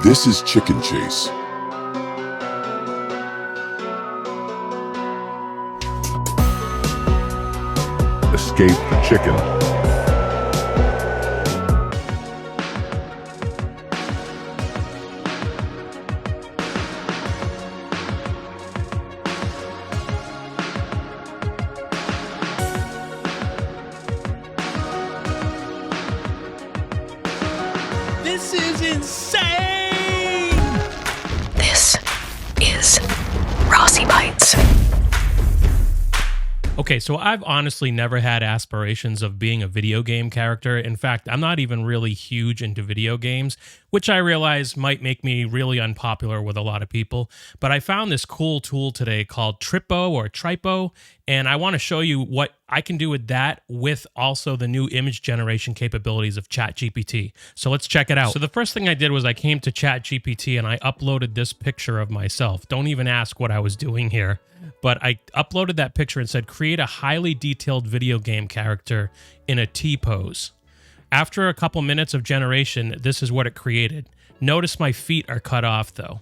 This is Chicken Chase. Escape the chicken. This is insane! This is Rossi Bites. Okay, so I've honestly never had aspirations of being a video game character. In fact, I'm not even really huge into video games, which I realize might make me really unpopular with a lot of people. But I found this cool tool today called Tripo, and I want to show you what I can do with that with also the new image generation capabilities of ChatGPT. So let's check it out. So the first thing I did was I came to ChatGPT and I uploaded this picture of myself. Don't even ask what I was doing here. But I uploaded that picture and said, create a highly detailed video game character in a T-pose. After a couple minutes of generation, this is what it created. Notice my feet are cut off though.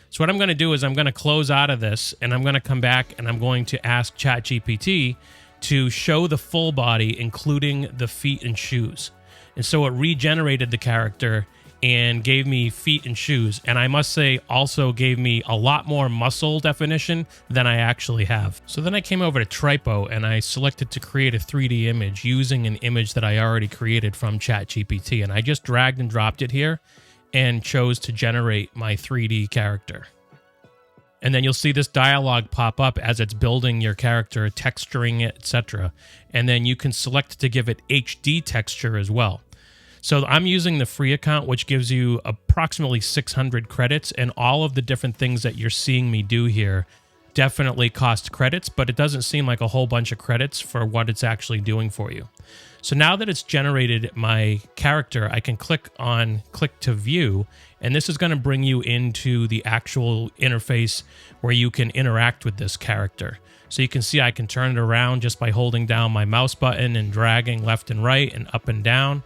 So what I'm going to do is I'm going to close out of this and I'm going to come back and I'm going to ask ChatGPT to show the full body, including the feet and shoes. And so it regenerated the character and gave me feet and shoes. And I must say, also gave me a lot more muscle definition than I actually have. So then I came over to Tripo and I selected to create a 3D image using an image that I already created from ChatGPT. And I just dragged and dropped it here and chose to generate my 3D character. And then you'll see this dialog pop up as it's building your character, texturing it, etc. And then you can select to give it HD texture as well. So I'm using the free account, which gives you approximately 600 credits, and all of the different things that you're seeing me do here definitely cost credits, but it doesn't seem like a whole bunch of credits for what it's actually doing for you. So now that it's generated my character, I can click to view, and this is going to bring you into the actual interface where you can interact with this character. So you can see I can turn it around just by holding down my mouse button and dragging left and right and up and down.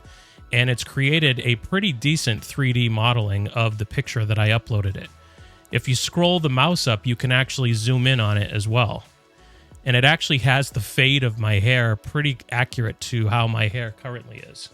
And it's created a pretty decent 3D modeling of the picture that I uploaded it. If you scroll the mouse up, you can actually zoom in on it as well. And it actually has the fade of my hair pretty accurate to how my hair currently is.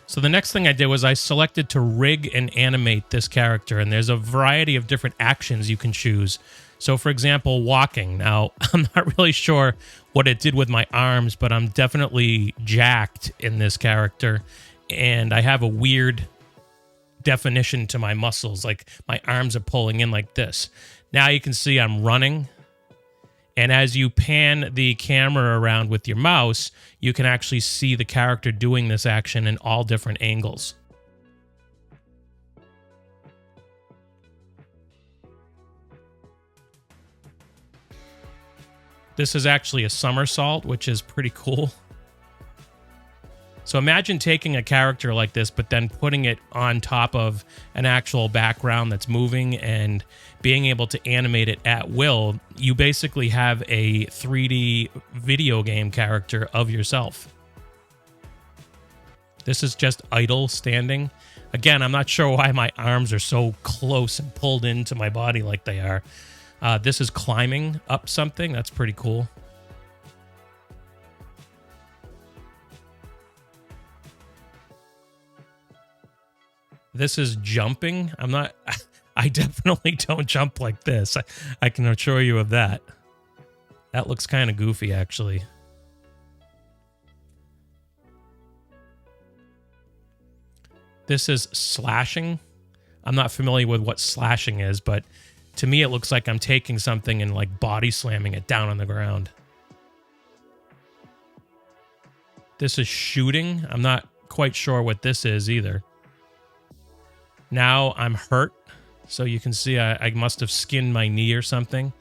So the next thing I did was I selected to rig and animate this character, and there's a variety of different actions you can choose. So for example, walking. Now, I'm not really sure what it did with my arms, but I'm definitely jacked in this character, and I have a weird definition to my muscles, like my arms are pulling in like this. Now you can see I'm running. And as you pan the camera around with your mouse, you can actually see the character doing this action in all different angles. This is actually a somersault, which is pretty cool. So imagine taking a character like this, but then putting it on top of an actual background that's moving and being able to animate it at will. You basically have a 3D video game character of yourself. This is just idle standing. Again, I'm not sure why my arms are so close and pulled into my body like they are. This is climbing up something. That's pretty cool. This is jumping. I definitely don't jump like this. I can assure you of that. That looks kind of goofy, actually. This is slashing. I'm not familiar with what slashing is, but to me it looks like I'm taking something and like body slamming it down on the ground. This is shooting. I'm not quite sure what this is either. Now I'm hurt. So you can see I must have skinned my knee or something.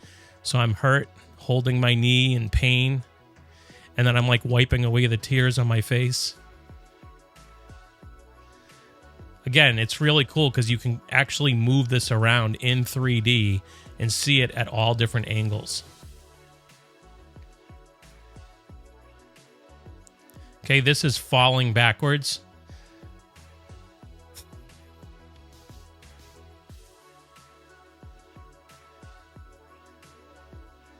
So I'm hurt, holding my knee in pain. And then I'm like wiping away the tears on my face. Again, it's really cool because you can actually move this around in 3D and see it at all different angles. Okay, this is falling backwards.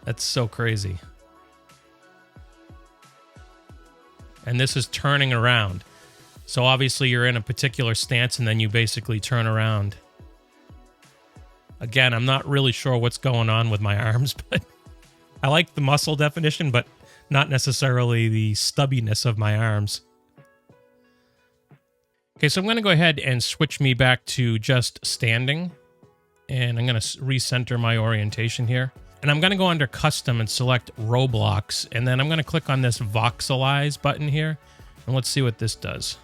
That's so crazy. And this is turning around. So obviously you're in a particular stance and then you basically turn around. Again, I'm not really sure what's going on with my arms, but I like the muscle definition, but not necessarily the stubbiness of my arms. Okay, so I'm going to go ahead and switch me back to just standing. And I'm going to recenter my orientation here. And I'm going to go under custom and select Roblox. And then I'm going to click on this voxelize button here. And let's see what this does.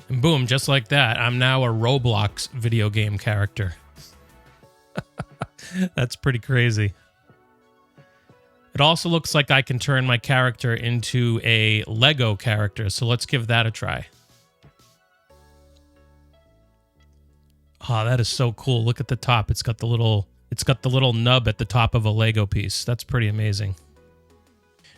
And boom, just like that, I'm now a Roblox video game character. That's pretty crazy. It also looks like I can turn my character into a Lego character. So let's give that a try. Oh, that is so cool. Look at the top. It's got the little nub at the top of a Lego piece. That's pretty amazing.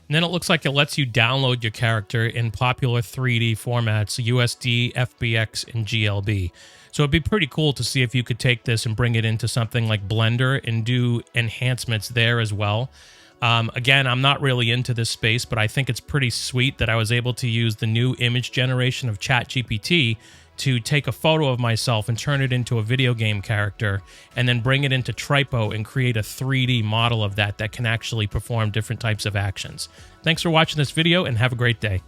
And then it looks like it lets you download your character in popular 3D formats, USD, FBX, and GLB. So it'd be pretty cool to see if you could take this and bring it into something like Blender and do enhancements there as well. Again, I'm not really into this space, but I think it's pretty sweet that I was able to use the new image generation of ChatGPT to take a photo of myself and turn it into a video game character, and then bring it into Tripo and create a 3D model of that can actually perform different types of actions. Thanks for watching this video, and have a great day.